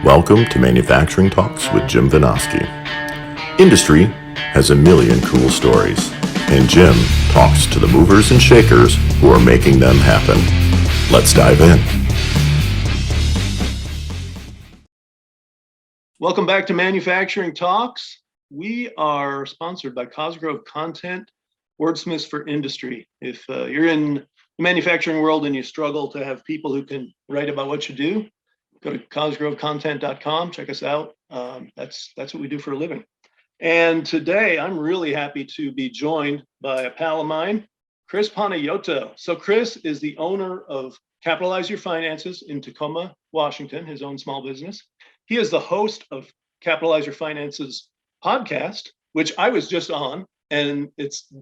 Welcome to Manufacturing Talks with Jim Vinosky. Industry has a million cool stories, and Jim talks to the movers and shakers who are making them happen. Let's dive in. Welcome back to Manufacturing Talks. We are sponsored by Cosgrove Content, Wordsmiths for Industry. If you're in the manufacturing world and you struggle to have people who can write about what you do, go to cosgrovecontent.com, check us out. That's what we do for a living. And today I'm really happy to be joined by a pal of mine, Chris Panagiotu. So Chris is the owner of Capitalize Your Finances in Tacoma, Washington, his own small business. He is the host of Capitalize Your Finances podcast, which I was just on, and it's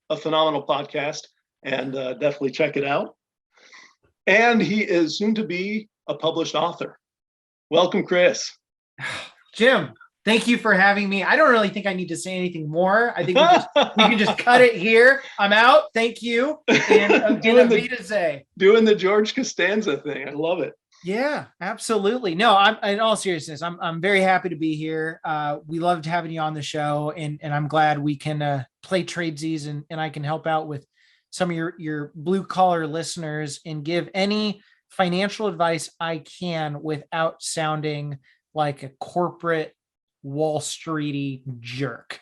a phenomenal podcast, and definitely check it out. And he is soon to be a published author. Welcome, Chris. Jim, thank you for having me. I don't really think I need to say anything more. I think we can just cut it here. I'm out. Thank you. And I'm doing the George Costanza thing. I love it. Yeah, absolutely. No, I'm in all seriousness. I'm very happy to be here. We loved having you on the show, and I'm glad we can play tradesies and I can help out with some of your blue collar listeners and give any financial advice I can without sounding like a corporate Wall Streety jerk.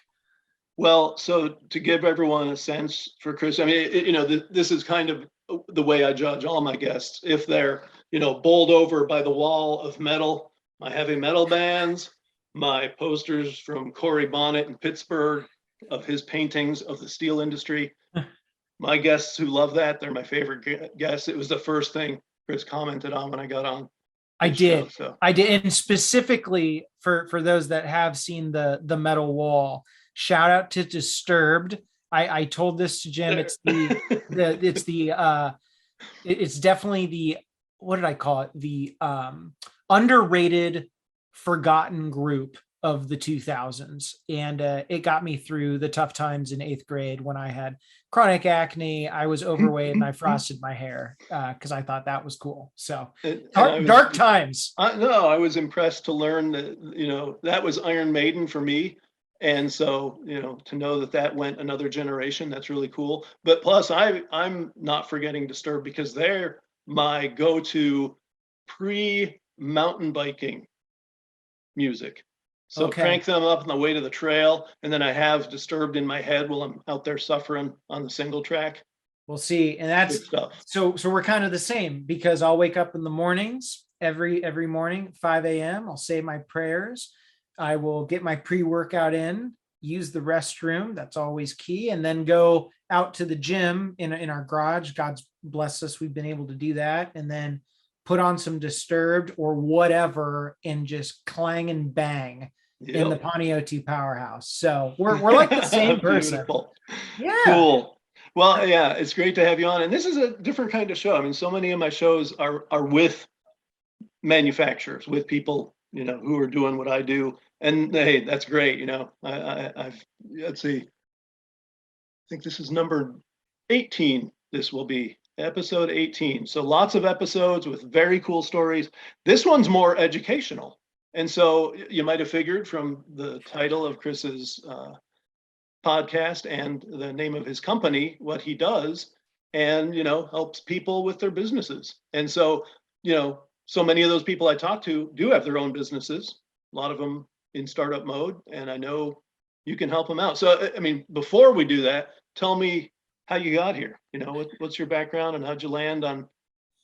Well, so to give everyone a sense for Chris, I mean, this is kind of the way I judge all my guests. If they're, bowled over by the wall of metal, my heavy metal bands, my posters from Corey Bonnet in Pittsburgh, of his paintings of the steel industry. My guests who love that, they're my favorite guests. It was the first thing Chris commented on when I got on. I did. And specifically for those that have seen the metal wall, shout out to Disturbed. I told this to Jim. It's definitely the, what did I call it? The underrated, forgotten group of the 2000s. And it got me through the tough times in 8th grade when I had chronic acne. I was overweight and I frosted my hair because I thought that was cool. So dark times. I was impressed to learn that, that was Iron Maiden for me. And so, to know that went another generation, that's really cool. But plus I'm not forgetting Disturbed because they're my go-to pre-mountain biking music. So Crank them up on the way to the trail, and then I have Disturbed in my head while I'm out there suffering on the single track. We'll see. And that's stuff. So we're kind of the same because I'll wake up in the mornings, every morning, 5 a.m. I'll say my prayers. I will get my pre-workout in, use the restroom. That's always key. And then go out to the gym in our garage. God's blessed us. We've been able to do that. And then put on some Disturbed or whatever and just clang and bang in the Panagiotu powerhouse. So we're like the same person. Yeah. Cool. Well, yeah, it's great to have you on. And this is a different kind of show. I mean, so many of my shows are with manufacturers, with people, who are doing what I do. And hey, that's great. I've let's see. I think this is number 18. This will be episode 18. So lots of episodes with very cool stories. This one's more educational. And so you might have figured from the title of Chris's podcast and the name of his company, what he does and, helps people with their businesses. And so, so many of those people I talk to do have their own businesses, a lot of them in startup mode, and I know you can help them out. So, I mean, before we do that, tell me how you got here. What's your background and how'd you land on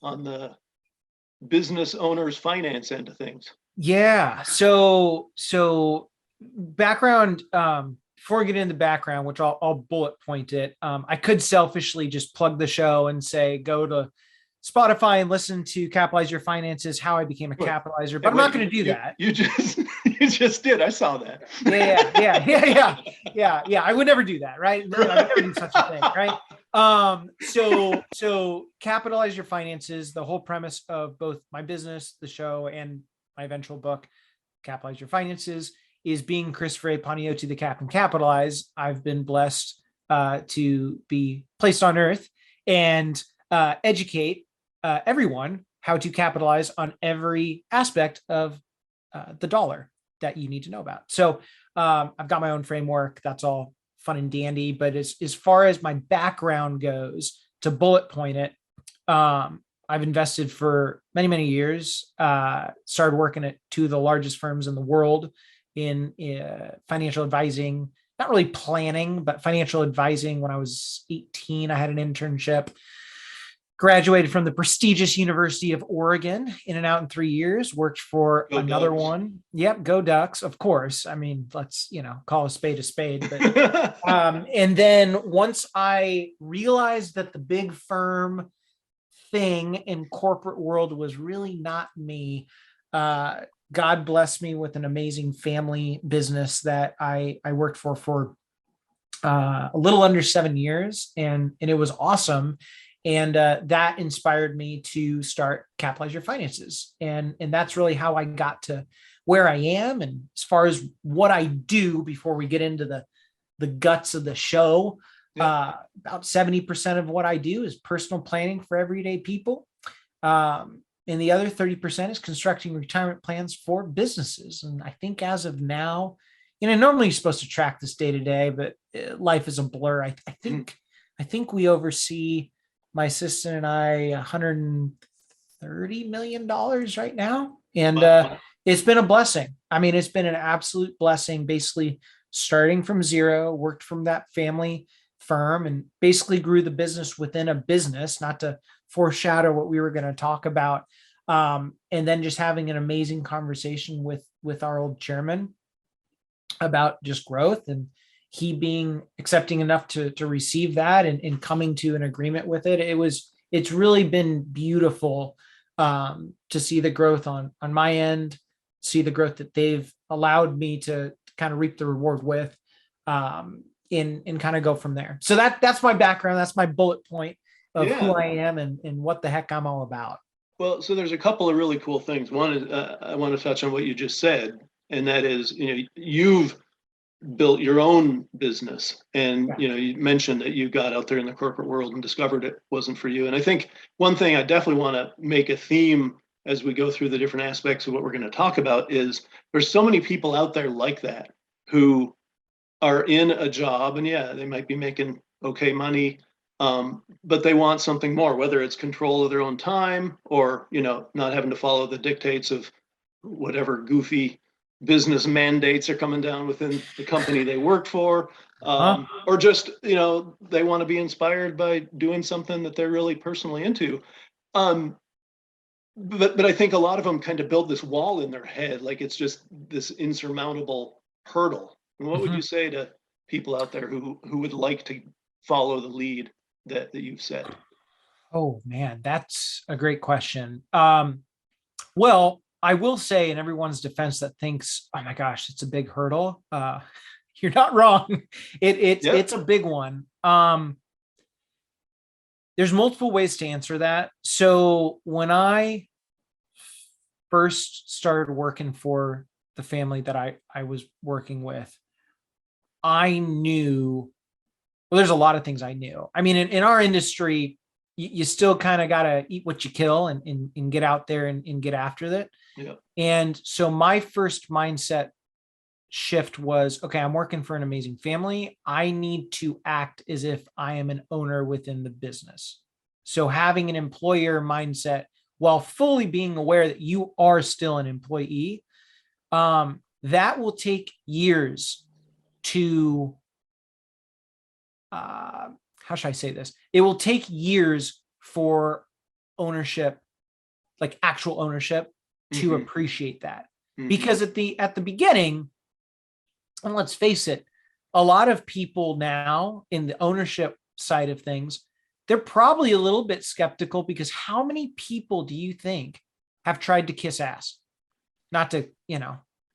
the business owner's finance end of things? Yeah. So background, before we get into the background, which I'll bullet point it, I could selfishly just plug the show and say, go to Spotify and listen to Capitalize Your Finances, How I Became a Capitalizer, but I'm not going to do that. You just did. I saw that. Yeah. I would never do that. Right. I would never do such a thing. Right. So Capitalize Your Finances, the whole premise of both my business, the show, and my eventual book, Capitalize Your Finances, is being Christopher Panagiotu, the Cap and Capitalize. I've been blessed to be placed on earth and educate everyone how to capitalize on every aspect of the dollar that you need to know about. So I've got my own framework. That's all fun and dandy. But as far as my background goes, to bullet point it, I've invested for many, many years, started working at two of the largest firms in the world in financial advising, not really planning, but financial advising. When I was 18, I had an internship, graduated from the prestigious University of Oregon, in and out in 3 years, worked for Go another Ducks. one. Yep. Go Ducks. Of course. I mean, let's, call a spade a spade, but, and then once I realized that the big firm thing in corporate world was really not me, God blessed me with an amazing family business that I worked for a little under 7 years, and it was awesome. And that inspired me to start Capitalize Your Finances. And that's really how I got to where I am. And as far as what I do, before we get into the guts of the show, about 70% of what I do is personal planning for everyday people. And the other 30% is constructing retirement plans for businesses. And I think as of now, normally you're supposed to track this day to day, but life is a blur. I think we oversee, my assistant and I, $130 million right now. And it's been a blessing. I mean, it's been an absolute blessing, basically starting from zero, worked from that family firm and basically grew the business within a business, not to foreshadow what we were going to talk about. And then just having an amazing conversation with our old chairman about just growth, and he being accepting enough to receive that and coming to an agreement with it. It's really been beautiful to see the growth on my end, see the growth that they've allowed me to kind of reap the reward with, and kind of go from there. So that's my background. That's my bullet point of who I am and what the heck I'm all about. Well, so there's a couple of really cool things. One is I want to touch on what you just said, and that is, you've built your own business, and you mentioned that you got out there in the corporate world and discovered it wasn't for you. And I think one thing I definitely want to make a theme as we go through the different aspects of what we're going to talk about is there's so many people out there like that who are in a job, and they might be making okay money, but they want something more, whether it's control of their own time or not having to follow the dictates of whatever goofy business mandates are coming down within the company they work for, or just they want to be inspired by doing something that they're really personally into. But I think a lot of them kind of build this wall in their head, like it's just this insurmountable hurdle. And what would you say to people out there who would like to follow the lead that you've set? Oh man, that's a great question. Well, I will say, in everyone's defense that thinks, oh my gosh, it's a big hurdle, you're not wrong. It's a big one. There's multiple ways to answer that. So when I first started working for the family that I was working with, I knew, well, there's a lot of things I knew. I mean, in our industry, you still kind of got to eat what you kill and get out there and get after it. Yeah. And so my first mindset shift was, okay, I'm working for an amazing family. I need to act as if I am an owner within the business. So having an employer mindset while fully being aware that you are still an employee, that will take years to, how should I say this? It will take years for ownership, like actual ownership, to appreciate that. Because at the beginning, and let's face it, a lot of people now in the ownership side of things, they're probably a little bit skeptical, because how many people do you think have tried to kiss ass? Not to,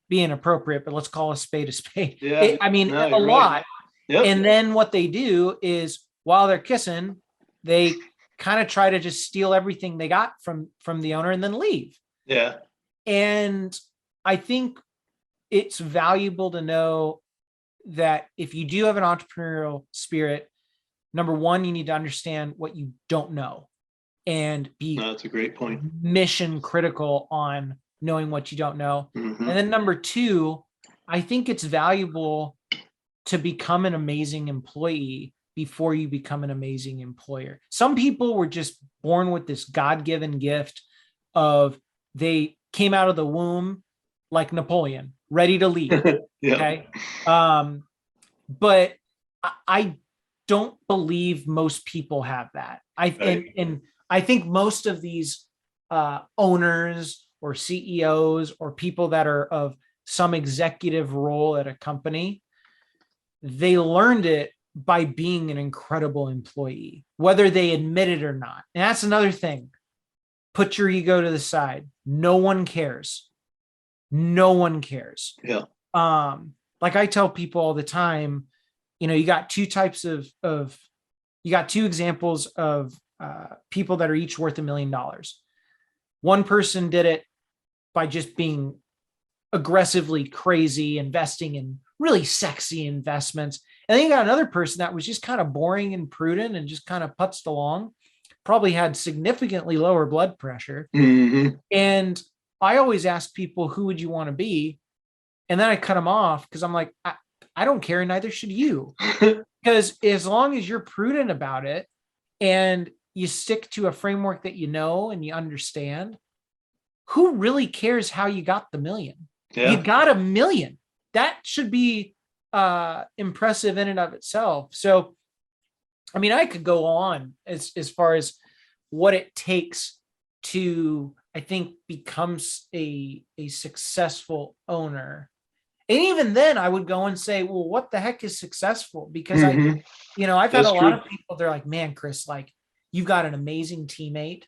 be inappropriate, but let's call a spade a spade. Yeah. A lot. Right. Yep. And then what they do is, while they're kissing, they kind of try to just steal everything they got from the owner and then leave. Yeah. And I think it's valuable to know that if you do have an entrepreneurial spirit, number one, you need to understand what you don't know and be That's a great point. mission critical on knowing what you don't know. Mhm. And then number two, I think it's valuable to become an amazing employee before you become an amazing employer. Some people were just born with this God-given gift of they came out of the womb like Napoleon, ready to lead. Yeah. Okay. But I don't believe most people have that. And I think most of these owners or CEOs or people that are of some executive role at a company, they learned it by being an incredible employee, whether they admit it or not. And that's another thing. Put your ego to the side. No one cares. No one cares. Yeah. Like I tell people all the time, you got two types of you got two examples of people that are each worth $1 million. One person did it by just being aggressively crazy, investing in really sexy investments. And then you got another person that was just kind of boring and prudent and just kind of putzed along, probably had significantly lower blood pressure. Mm-hmm. And I always ask people, who would you want to be? And then I cut them off because I'm like, I don't care, and neither should you. Because as long as you're prudent about it and you stick to a framework that you know and you understand, who really cares how you got the million? Yeah. You got $1 million. That should be impressive in and of itself. So, I mean, I could go on as far as what it takes to, I think, becomes a successful owner. And even then I would go and say, well, what the heck is successful? Because I've had a lot of people, they're like, man, Chris, like, you've got an amazing teammate.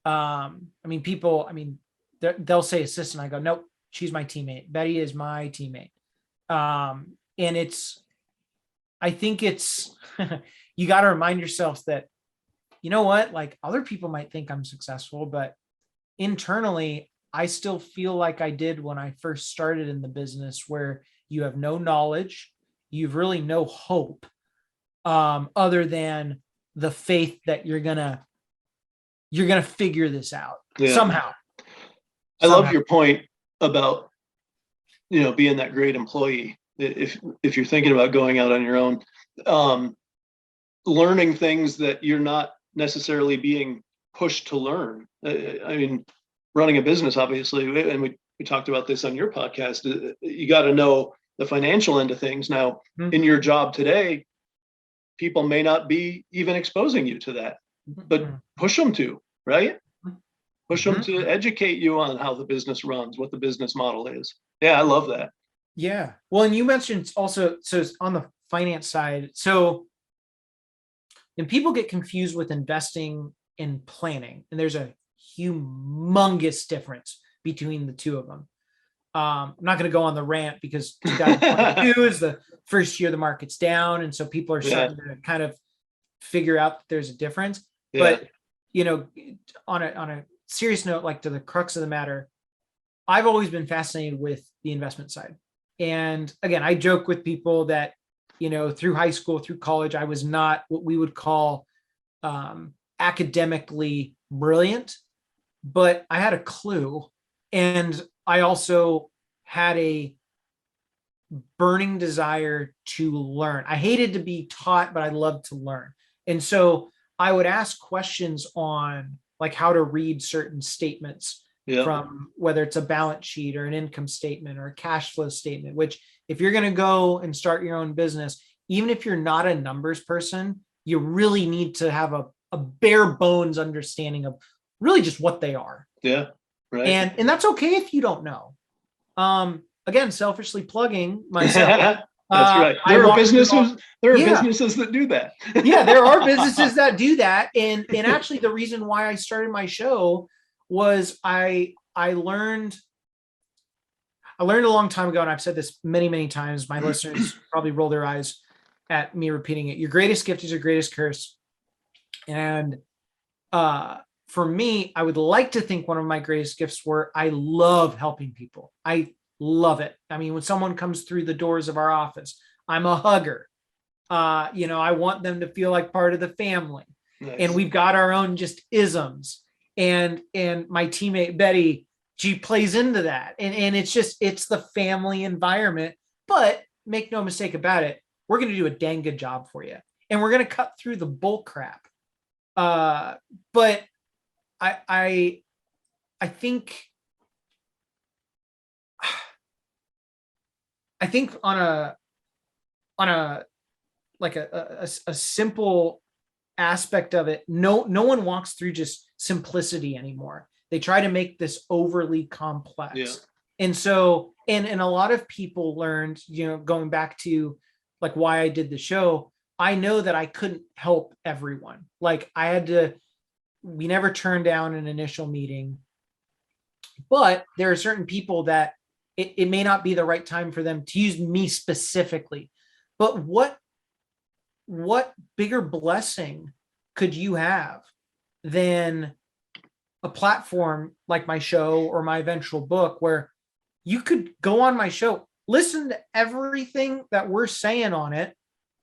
They'll say assistant. I go, nope, she's my teammate. Betty is my teammate. And I think it's, you got to remind yourself that, you know what, like other people might think I'm successful, but internally, I still feel like I did when I first started in the business, where you have no knowledge, you've really no hope, other than the faith that you're gonna figure this out somehow. I love your point about being that great employee. If you're thinking about going out on your own, learning things that you're not necessarily being pushed to learn. I mean, running a business, obviously, and we talked about this on your podcast, you got to know the financial end of things. Now, in your job today, people may not be even exposing you to that, but push them to, right? Push them to educate you on how the business runs, what the business model is. Yeah, I love that. Yeah. Well, and you mentioned also, so on the finance side, so and people get confused with investing and planning, and there's a humongous difference between the two of them. I'm not going to go on the rant because 2022 is the first year the market's down, and so people are starting to kind of figure out that there's a difference. But on a serious note, like to the crux of the matter, I've always been fascinated with the investment side. And again, I joke with people that through high school, through college, I was not what we would call academically brilliant, but I had a clue. And I also had a burning desire to learn. I hated to be taught, but I loved to learn. And so I would ask questions on like how to read certain statements from whether it's a balance sheet or an income statement or a cash flow statement, which if you're going to go and start your own business, even if you're not a numbers person, you really need to have a bare bones understanding of really just what they are. Yeah. Right. And that's okay if you don't know. Again, selfishly plugging myself. That's right. There are businesses that do that. Yeah, there are businesses that do that. And actually the reason why I started my show was I learned a long time ago, and I've said this many, many times. My listeners probably roll their eyes at me repeating it. Your greatest gift is your greatest curse. And for me, I would like to think one of my greatest gifts were I love helping people. I love it. I mean, when someone comes through the doors of our office, I'm a hugger. I want them to feel like part of the family. Nice. And we've got our own just isms. And my teammate Betty, she plays into that. And it's the family environment, but make no mistake about it. We're going to do a dang good job for you. And we're going to cut through the bull crap. But I think on a like a simple aspect of it, no one walks through just simplicity anymore. They try to make this overly complex. Yeah. And so, and a lot of people learned, going back to like why I did the show, I know that I couldn't help everyone. Like we never turned down an initial meeting, but there are certain people that it may not be the right time for them to use me specifically. But what bigger blessing could you have than a platform like my show or my eventual book, where you could go on my show, listen to everything that we're saying on it,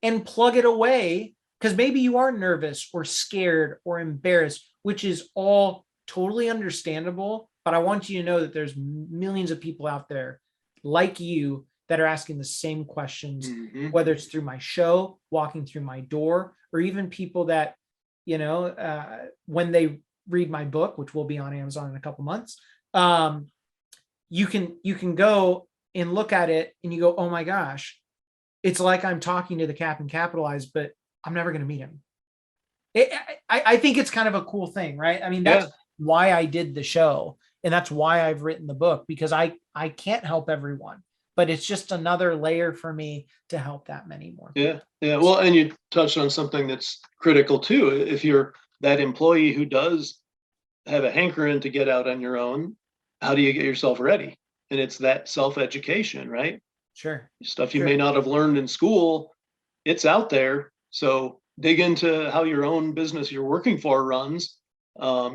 and plug it away, because maybe you are nervous or scared or embarrassed, which is all totally understandable. But I want you to know that there's millions of people out there like you that are asking the same questions, whether it's through my show, walking through my door, or even people that, when they read my book, which will be on Amazon in a couple months, you can go and look at it and you go, oh my gosh, it's like I'm talking to the Captain Capitalized, but I'm never going to meet him. I think it's kind of a cool thing, right? I mean, that's why I did the show, and that's why I've written the book, because I can't help everyone, but it's just another layer for me to help that many more people. Yeah. Well, and you touched on something that's critical too. If you're that employee who does have a hankering to get out on your own, how do you get yourself ready? And it's that self-education, right? Sure. Stuff you may not have learned in school, it's out there. So dig into how your own business you're working for runs,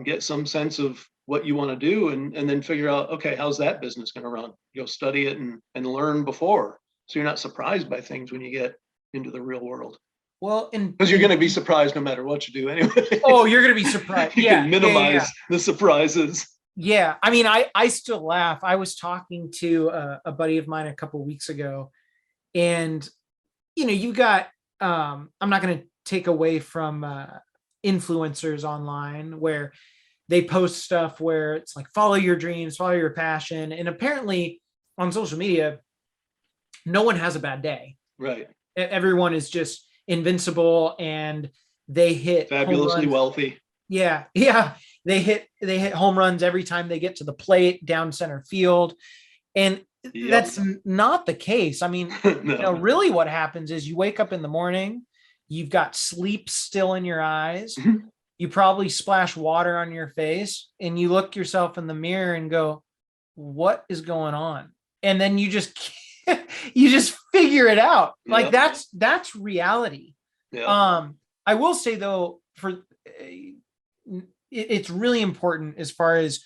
get some sense of what you want to do, and then figure out, okay, how's that business going to run? You'll study it and learn before, so you're not surprised by things when you get into the real world. Well, because you're going to be surprised no matter what you do anyway. Oh, you're going to be surprised. You can minimize the surprises. Yeah. I mean, I still laugh. I was talking to a buddy of mine a couple of weeks ago, and, you got, I'm not going to take away from influencers online where they post stuff where it's like, follow your dreams, follow your passion. And apparently on social media, no one has a bad day. Right. Everyone is just invincible, and they hit fabulously wealthy. Yeah. They hit home runs every time they get to the plate, down center field. And that's not the case. I mean, No. Really what happens is you wake up in the morning, you've got sleep still in your eyes. You probably splash water on your face, and you look yourself in the mirror and go, what is going on? And then you just figure it out. Like that's reality. I will say though, it's really important as far as,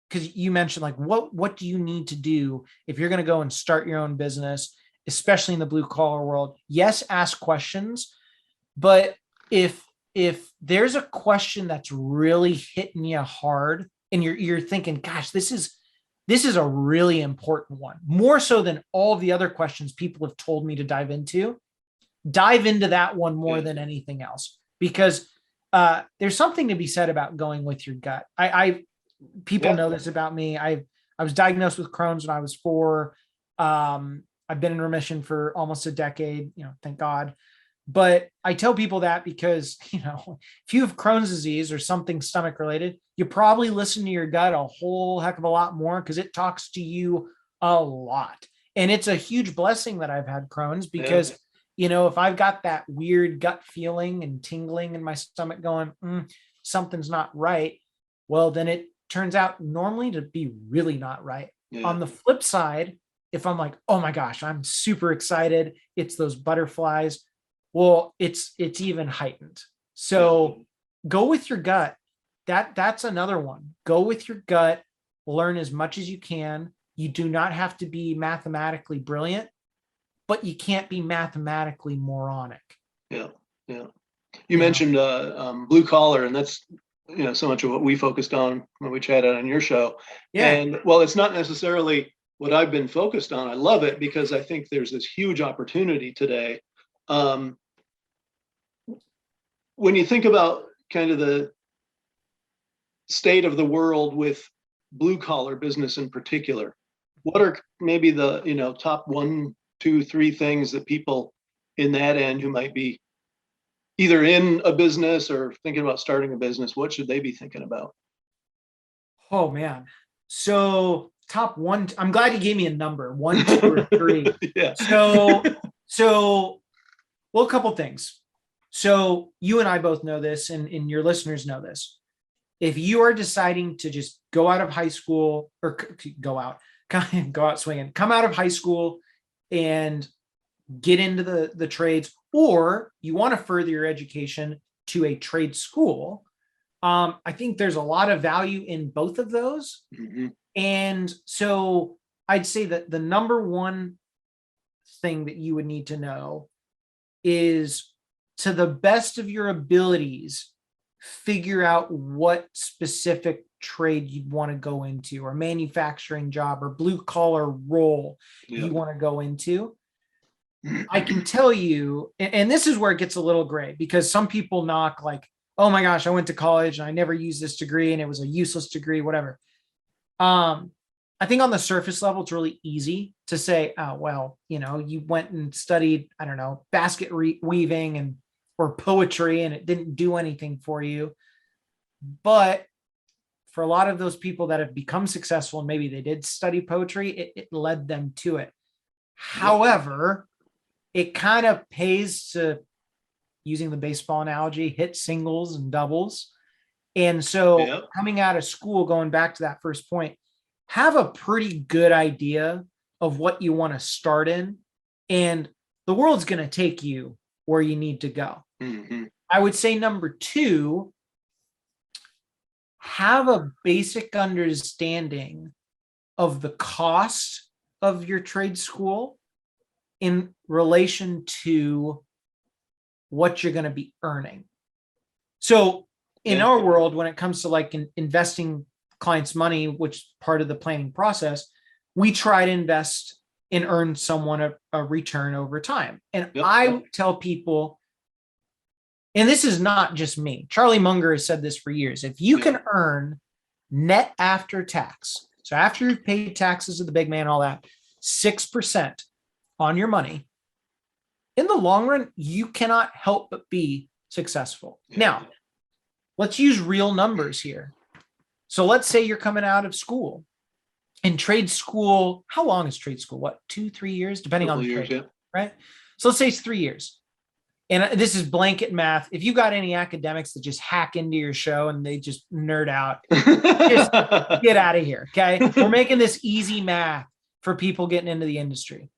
because you mentioned like, what do you need to do if you're going to go and start your own business, especially in the blue collar world? Yes, ask questions, but if there's a question that's really hitting you hard, and you're thinking, gosh, this is a really important one, more so than all the other questions people have told me to dive into that one more than anything else, because there's something to be said about going with your gut. People know this about me. I was diagnosed with Crohn's when I was 4. I've been in remission for almost a decade, thank God. But I tell people that because, if you have Crohn's disease or something stomach related, you probably listen to your gut a whole heck of a lot more, because it talks to you a lot. And it's a huge blessing that I've had Crohn's, because, if I've got that weird gut feeling and tingling in my stomach going, something's not right, well, then it turns out normally to be really not right. On the flip side, if I'm like, oh my gosh, I'm super excited, it's those butterflies, well, it's even heightened. So go with your gut. That's another one. Go with your gut, learn as much as you can. You do not have to be mathematically brilliant, but you can't be mathematically moronic. Yeah. You mentioned blue collar, and that's so much of what we focused on when we chatted on your show. Yeah. And well, it's not necessarily what I've been focused on. I love it because I think there's this huge opportunity today. When you think about kind of the state of the world with blue collar business in particular, what are maybe the top 1, 2, 3 things that people in that end who might be either in a business or thinking about starting a business, what should they be thinking about? Oh man. So top 1, I'm glad you gave me a number, 1, 2, or 3. Yeah. So well, a couple things. So you and I both know this, and your listeners know this. If you are deciding to just go out of high school or go out swinging, come out of high school and get into the trades, or you want to further your education to a trade school, I think there's a lot of value in both of those. Mm-hmm. And so I'd say that the number one thing that you would need to know is, to the best of your abilities, figure out what specific trade you want to go into, or manufacturing job or blue collar role you want to go into. I can tell you, and this is where it gets a little gray, because some people knock like, oh my gosh, I went to college and I never used this degree and it was a useless degree, whatever. I think on the surface level, it's really easy to say, oh, well, you went and studied, I don't know, basket weaving or poetry, and it didn't do anything for you. But for a lot of those people that have become successful, and maybe they did study poetry, it led them to it. However, it kind of pays to, using the baseball analogy, hit singles and doubles. And so coming out of school, going back to that first point, have a pretty good idea of what you want to start in, and the world's going to take you where you need to go. Mm-hmm. I would say number 2, have a basic understanding of the cost of your trade school in relation to what you're going to be earning. So in our world, when it comes to like investing clients' money, which is part of the planning process, we try to invest and earn someone a return over time. And I tell people, and this is not just me, Charlie Munger has said this for years, if you can earn net after tax, so after you've paid taxes to the big man, all that, 6% on your money, in the long run, you cannot help but be successful. Now, let's use real numbers here. So let's say you're coming out of school. In trade school, how long is trade school? What, 2-3 years, depending on the trade, right? So let's say it's 3 years. And this is blanket math. If you got any academics that just hack into your show and they just nerd out, just get out of here, okay? We're making this easy math for people getting into the industry.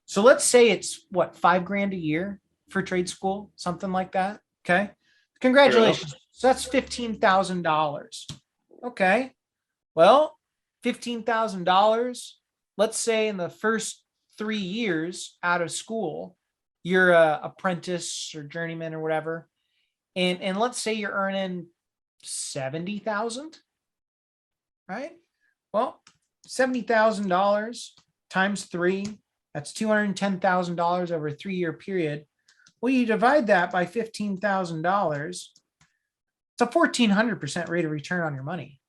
So let's say it's what, $5,000 a year for trade school, something like that, okay? Congratulations. So that's $15,000. Okay. Well, $15,000. Let's say in the first 3 years out of school, you're a apprentice or journeyman or whatever. And let's say you're earning 70,000, right? Well, $70,000 times 3, that's $210,000 over a 3-year period. Well, you divide that by $15,000. It's a 1,400% rate of return on your money.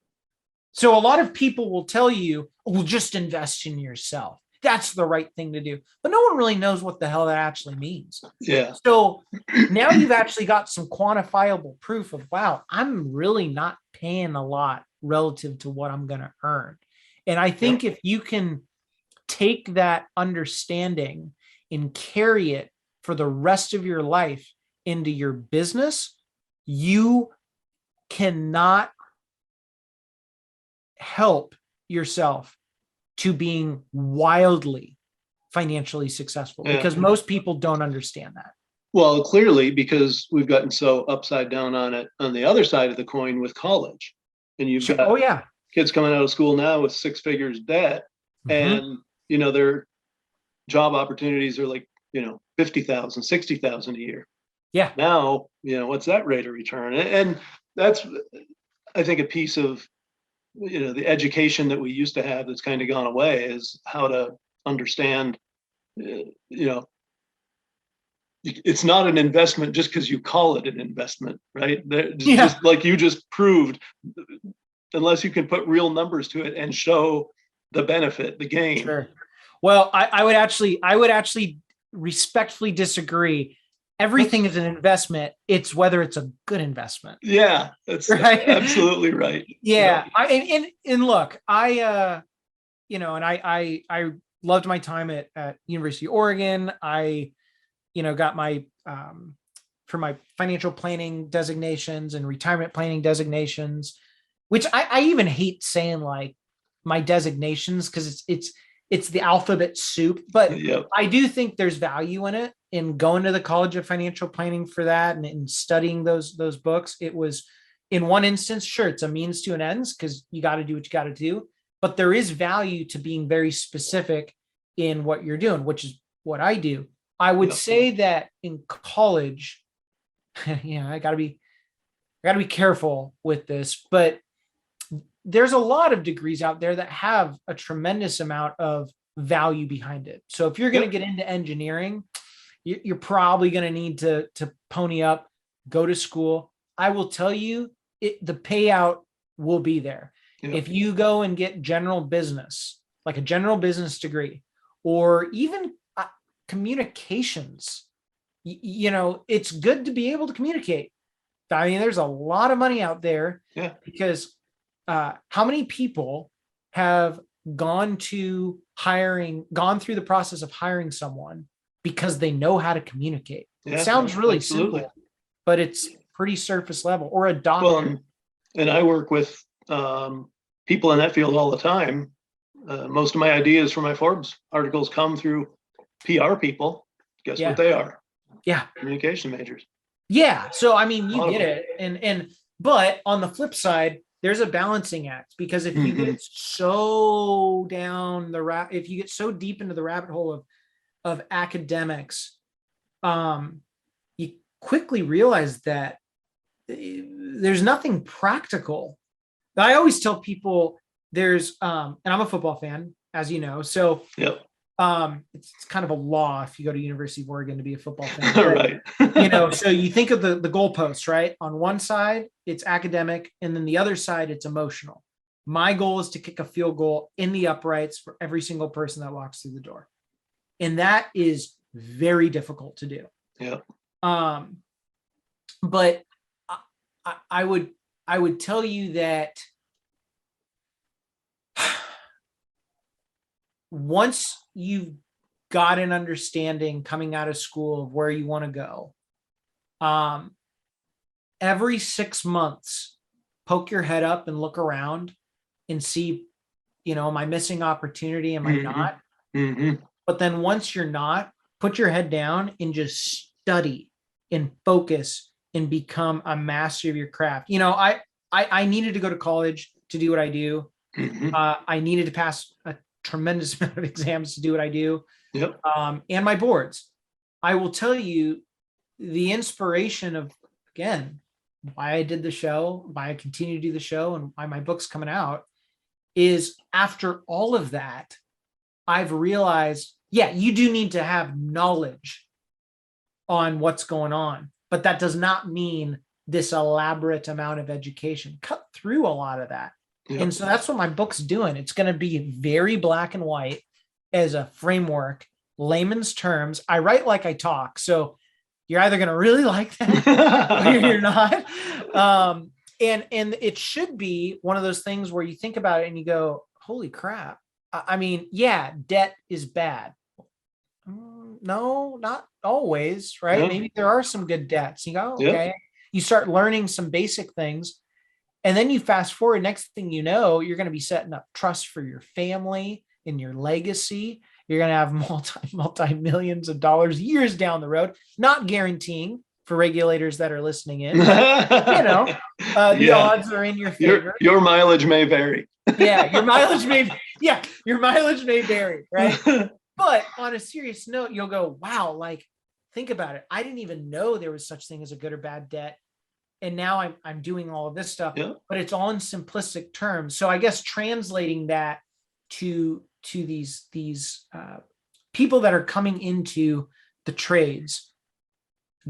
So a lot of people will tell you, well, just invest in yourself. That's the right thing to do. But no one really knows what the hell that actually means. Yeah. So now you've actually got some quantifiable proof of, wow, I'm really not paying a lot relative to what I'm going to earn. And I think if you can take that understanding and carry it for the rest of your life into your business, you cannot help yourself to being wildly financially successful, because most people don't understand that. Well, clearly, because we've gotten so upside down on it on the other side of the coin with college. And you've got kids coming out of school now with 6 figures debt, and their job opportunities are like, 50,000, 60,000 a year. Yeah. Now, what's that rate of return? And that's I think a piece of, the education that we used to have that's kind of gone away is how to understand, it's not an investment just because you call it an investment, right? Just like you just proved, unless you can put real numbers to it and show the benefit, the gain. Sure. Well, I would actually respectfully disagree. Everything is an investment. It's whether it's a good investment. Yeah, that's right? Absolutely right. Yeah. And look, I loved my time at University of Oregon. I, got my, for my financial planning designations and retirement planning designations, which I even hate saying like my designations because it's the alphabet soup, but Yep. I do think there's value in it, in going to the College of Financial Planning for that and in studying those books. It was, in one instance, sure, it's a means to an ends because you got to do what you got to do, but there is value to being very specific in what you're doing, which is what I do. I would say that in college, I gotta be careful with this, but there's a lot of degrees out there that have a tremendous amount of value behind it. So if you're going to get into engineering, you're probably going to need to pony up, go to school. I will tell you, the payout will be there. Yep. If you go and get general business, like a general business degree, or even communications, it's good to be able to communicate. I mean, there's a lot of money out there because how many people have gone through the process of hiring someone because they know how to communicate? It sounds really simple, but it's pretty surface level. Or a doctor. Well, and I work with people in that field all the time. Most of my ideas for my Forbes articles come through PR people. Guess what they are? Yeah. Communication majors. Yeah. So, I mean, you get it. But on the flip side, there's a balancing act, because if you get so down if you get so deep into the rabbit hole of academics, you quickly realize that there's nothing practical. I always tell people and I'm a football fan, as you know, so it's kind of a law if you go to University of Oregon to be a football fan. Right. So you think of the goalposts, right? On one side, it's academic, and then the other side, it's emotional. My goal is to kick a field goal in the uprights for every single person that walks through the door. And that is very difficult to do. Yeah. But I would tell you that once you've got an understanding coming out of school of where you want to go, every 6 months, poke your head up and look around and see, am I missing opportunity? Am I not? But then once you're not, put your head down and just study and focus and become a master of your craft. I needed to go to college to do what I do. I needed to pass a tremendous amount of exams to do what I do. Yep. And my boards. I will tell you, the inspiration of, again, why I did the show, why I continue to do the show, and why my book's coming out is, after all of that, I've realized, you do need to have knowledge on what's going on, but that does not mean this elaborate amount of education. Cut through a lot of that. Yep. And so that's what my book's doing. It's going to be very black and white as a framework, layman's terms. I write like I talk. So you're either going to really like that or you're not. And it should be one of those things where you think about it and you go, holy crap. I mean, debt is bad. No, not always, right? Yep. Maybe there are some good debts. You go, okay. Yep. You start learning some basic things. And then you fast forward, next thing you know, you're going to be setting up trust for your family and your legacy. You're going to have multi-millions of dollars years down the road, not guaranteeing for regulators that are listening in. But, the odds are in your favor. Your mileage may vary. Your mileage may vary, right? But on a serious note, you'll go, wow, like, think about it. I didn't even know there was such thing as a good or bad debt now I'm doing all of this stuff, Yeah. but it's all in simplistic terms. So I guess translating that to these people that are coming into the trades,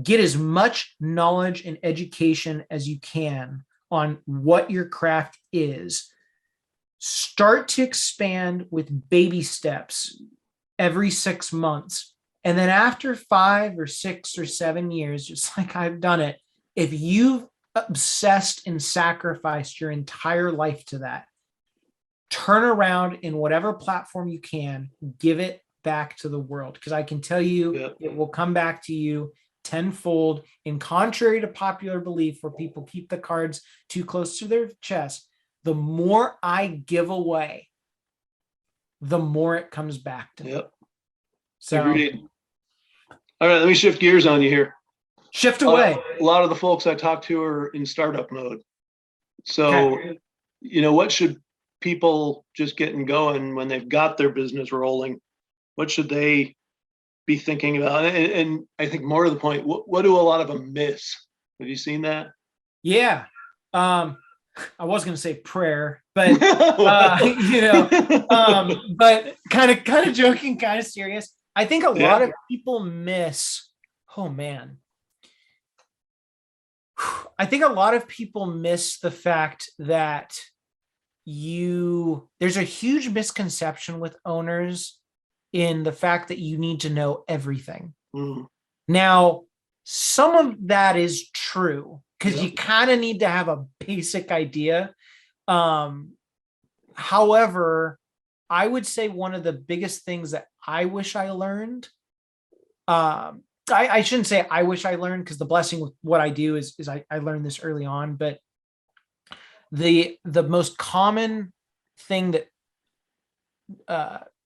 get as much knowledge and education as you can on what your craft is. Start to expand with baby steps every 6 months. And then after 5 or 6 or 7 years, just like I've done it, if you've obsessed and sacrificed your entire life to that, turn around in whatever platform you can, give it back to the world. Because I can tell you, it will come back to you tenfold. And contrary to popular belief, where people keep the cards too close to their chest, the more I give away, the more it comes back to me. Yep. So, agreed. All right, let me shift gears on you here. Shift away. A lot of the folks I talk to are in startup mode. So, Okay. What should people just getting going when they've got their business rolling? What should they be thinking about? And I think more to the point, what do a lot of them miss? Have you seen that? Yeah. I was going to say prayer, but but kind of joking, kind of serious. I think a lot of people miss. Oh man. I think a lot of people miss the fact that there's a huge misconception with owners in the fact that you need to know everything. Mm. Now, some of that is true because you kind of need to have a basic idea. However, I would say one of the biggest things that I wish I learned, I shouldn't say I wish I learned, because the blessing with what I do is I learned this early on, but the most common thing that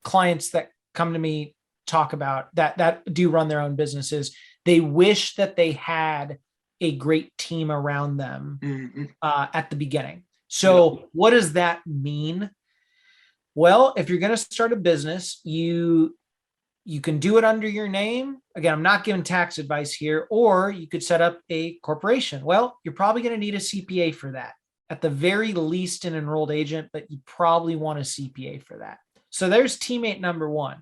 clients that come to me talk about that do run their own businesses, they wish that they had a great team around them at the beginning. So what does that mean? Well, if you're going to start a business, you can do it under your name. Again, I'm not giving tax advice here, or you could set up a corporation. Well, you're probably going to need a CPA for that. At the very least, an enrolled agent, but you probably want a CPA for that. So there's teammate number one.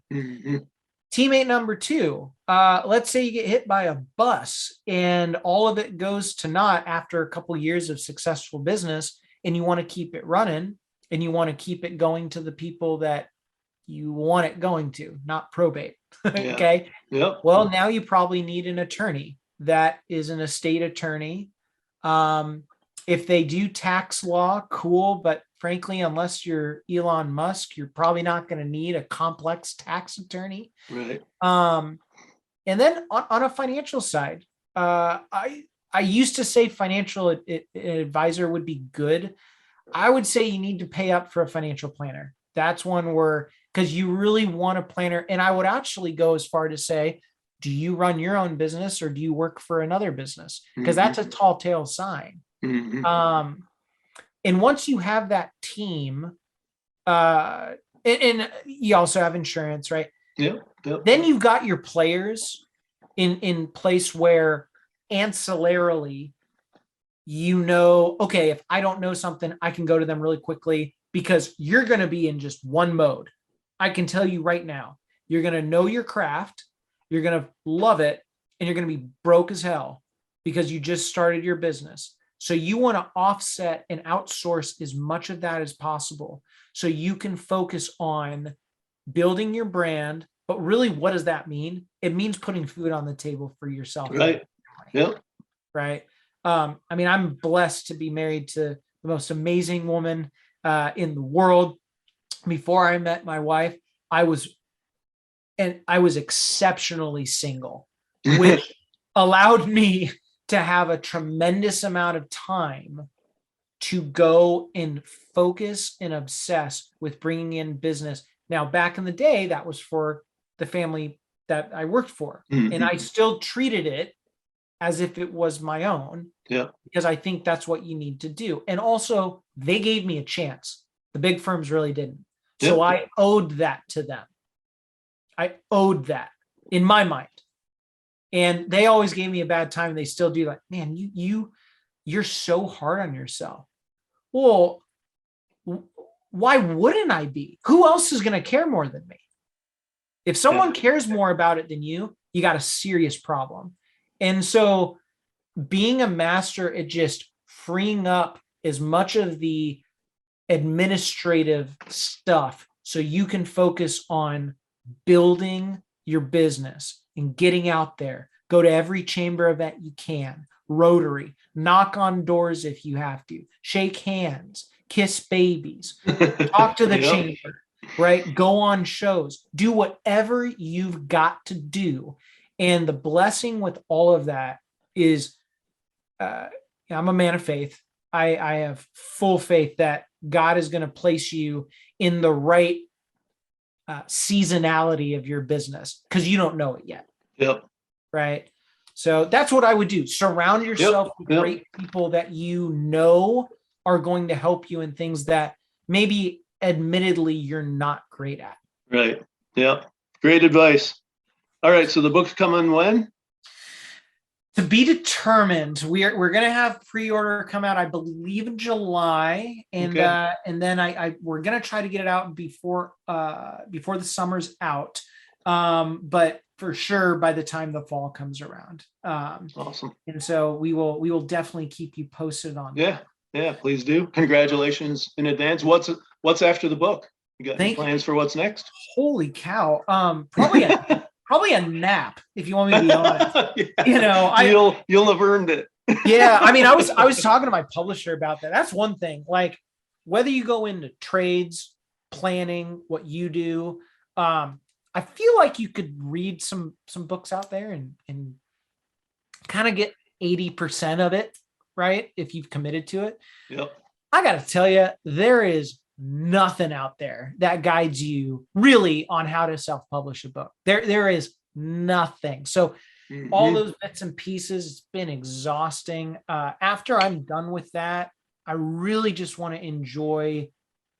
Teammate number two, let's say you get hit by a bus and all of it goes to naught after a couple of years of successful business, and you want to keep it running and you want to keep it going to the people that you want it going to, not probate. Okay. Yep. Well, now you probably need an attorney that is an estate attorney. If they do tax law, cool. But frankly, unless you're Elon Musk, you're probably not going to need a complex tax attorney. Right. And then on a financial side, I used to say financial advisor would be good. I would say you need to pay up for a financial planner. That's one where, because you really want a planner. And I would actually go as far to say, do you run your own business or do you work for another business? Because that's a tall tale sign. And once you have that team, and you also have insurance, right? Yep. Then you've got your players in place where ancillarily, okay, if I don't know something, I can go to them really quickly, because you're going to be in just one mode. I can tell you right now, you're going to know your craft, you're going to love it, and you're going to be broke as hell because you just started your business. So you want to offset and outsource as much of that as possible so you can focus on building your brand. But really, what does that mean? It means putting food on the table for yourself. Right. Yep. Right. I mean, I'm blessed to be married to the most amazing woman in the world. Before I met my wife, I was exceptionally single, which allowed me to have a tremendous amount of time to go and focus and obsess with bringing in business. Now, back in the day, that was for the family that I worked for. And I still treated it as if it was my own, because I think that's what you need to do. And also, they gave me a chance. The big firms really didn't. So I owed that to them. I owed that in my mind. And they always gave me a bad time. They still do. Like, man, you you're so hard on yourself. Well, why wouldn't I be? Who else is going to care more than me? If someone cares more about it than you got a serious problem. And so being a master at just freeing up as much of the administrative stuff so you can focus on building your business and getting out there, go to every chamber event you can, Rotary, knock on doors if you have to, shake hands, kiss babies, talk to the chamber, right? Go on shows, do whatever you've got to do. And the blessing with all of that is, I'm a man of faith. I have full faith that God is going to place you in the right seasonality of your business, because you don't know it yet. Yep. Right. So that's what I would do. Surround yourself with great people that you know are going to help you in things that maybe admittedly you're not great at. Right. Yeah. Great advice. All right. So the book's coming when? To be determined. We're going to have pre-order come out, I believe, in July, and then we're going to try to get it out before the summer's out. But for sure by the time the fall comes around. Awesome. And so we will definitely keep you posted on that. Yeah, please do. Congratulations in advance. What's after the book? You got any plans for what's next? Holy cow. Probably a nap, if you want me to be honest. You'll have earned it. Yeah. I mean, I was talking to my publisher about that. That's one thing. Like, whether you go into trades, planning, what you do, I feel like you could read some books out there and kind of get 80% of it, right? If you've committed to it. Yep. I got to tell you, there is nothing out there that guides you really on how to self-publish a book. There is nothing. So all those bits and pieces, it's been exhausting. After I'm done with that, I really just want to enjoy,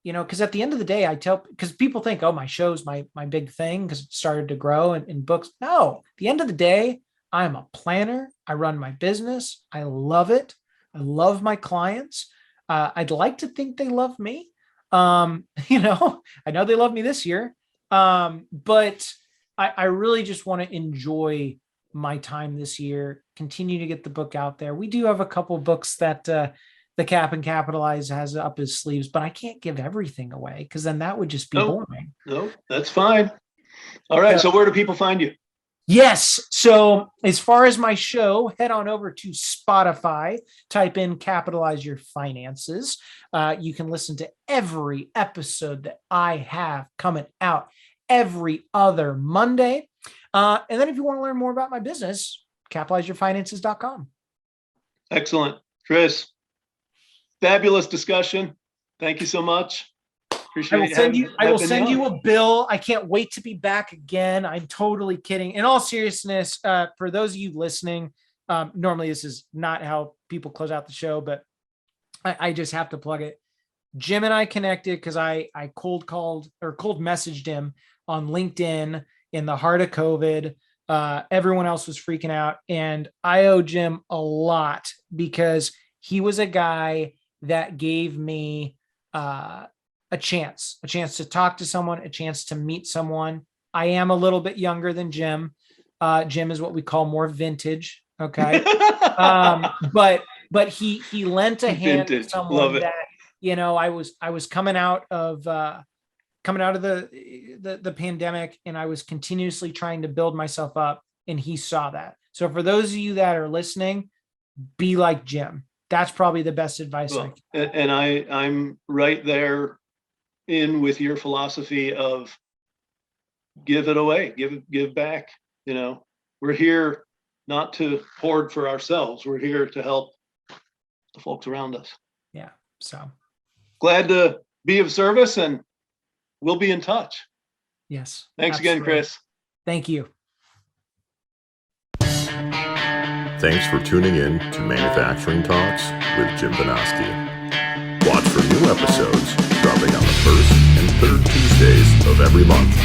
because at the end of the day, because people think, oh, my show's my big thing because it started to grow in books. No, at the end of the day, I'm a planner. I run my business. I love it. I love my clients. I'd like to think they love me. I know they love me this year. But I really just want to enjoy my time this year, continue to get the book out there. We do have a couple books that the Cap and Capitalize has up his sleeves, but I can't give everything away because then that would just be boring. No, that's fine. All right. So where do people find you? Yes. So as far as my show, head on over to Spotify, type in Capitalize Your Finances. You can listen to every episode that I have coming out every other Monday. And then if you want to learn more about my business, capitalizeyourfinances.com. Excellent. Chris, fabulous discussion. Thank you so much. Appreciate it. I will send you a bill. I can't wait to be back again. I'm totally kidding. In all seriousness, for those of you listening, normally this is not how people close out the show, but I just have to plug it. Jim and I connected because I cold messaged him on LinkedIn in the heart of COVID. Everyone else was freaking out, and I owe Jim a lot because he was a guy that gave me a chance to talk to someone, a chance to meet someone. I am a little bit younger than Jim. Jim is what we call more vintage. Okay. But he lent a hand to someone that, I was coming out of the pandemic, and I was continuously trying to build myself up, and he saw that. So for those of you that are listening, be like Jim. That's probably the best advice. And I'm right there with your philosophy of give it away, give back. We're here not to hoard for ourselves. We're here to help the folks around us. Yeah. So glad to be of service, and we'll be in touch. Yes. Thanks again, Chris. Thank you. Thanks for tuning in to Manufacturing Talks with Jim Vanoski. Watch for new episodes dropping on the first and third Tuesdays of every month.